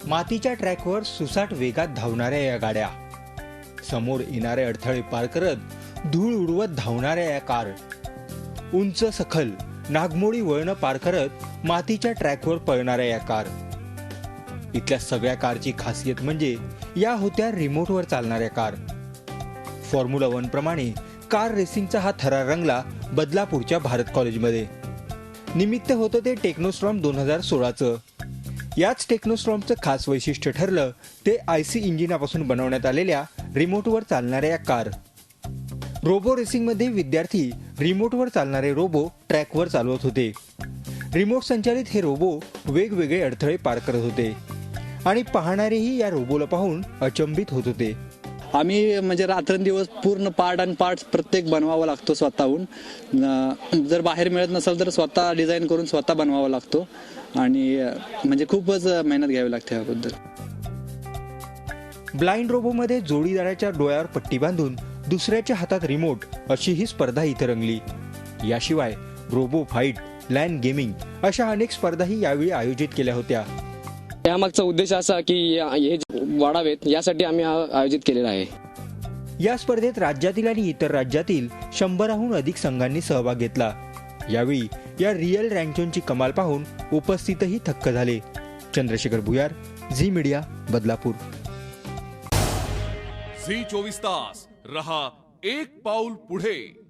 मातीच्या ट्रॅकवर सुसाट वेगात धावणाऱ्या या गाड्या, समोर येणारे अडथळे पार करत धूळ उडवत धावणाऱ्या या कार, उंच सखल नागमोडी वळणं पार करत मातीच्या ट्रॅकवर पळणाऱ्या या कार. इथल्या सगळ्या कारची खासियत म्हणजे या होत्या रिमोटवर चालणाऱ्या कार. फॉर्म्युला 1 प्रमाणे कार रेसिंगचा हा थरार रंगला बदलापूरच्या भारत कॉलेजमध्ये. निमित्त होतं ते टेक्नोस्ट्रॉम 2016चं. याच टेक्नोस्ट्रॉमचं खास वैशिष्ट्य ठरलं ते IC इंजिनापासून बनवण्यात आलेल्या रिमोटवर चालणाऱ्या या कार. रोबो रेसिंगमध्ये विद्यार्थी रिमोटवर चालणारे रोबो ट्रॅकवर चालवत होते. रिमोट संचालित हे रोबो वेगवेगळे अडथळे पार करत होते आणि पाहणारेही या रोबोला पाहून अचंबित होत होते. आम्ही म्हणजे रात्रंदिवस पूर्ण पार्ट्स प्रत्येक बनवावा लागतो स्वतःहून. जर बाहेर मिळत नसेल तर स्वतः डिझाईन करून स्वतः बनवावा लागतो आणि म्हणजे खूपच मेहनत घ्यावी लागते याबद्दल. ब्लाइंड रोबोमध्ये जोडीदाराच्या डोळ्यावर पट्टी बांधून दुसऱ्याच्या हातात रिमोट अशी ही स्पर्धा इथे रंगली. याशिवाय रोबो फाईट, लॅन गेमिंग अशा अनेक स्पर्धाही यावेळी आयोजित केल्या होत्या. यामागचा उद्देश असा की हे वाढावेत यासाठी आम्ही आयोजित केलेला आहे. या स्पर्धेत राज्यातील आणि इतर राज्यातील 100हून अधिक संघांनी सहभाग घेतला. यावेळी या रिअल रँचोंची कमाल पाहून उपस्थितही थक्क झाले. चंद्रशेखर भुयार, झी मीडिया, बदलापूर. झी 24 तास रहा एक पाऊल पुढे.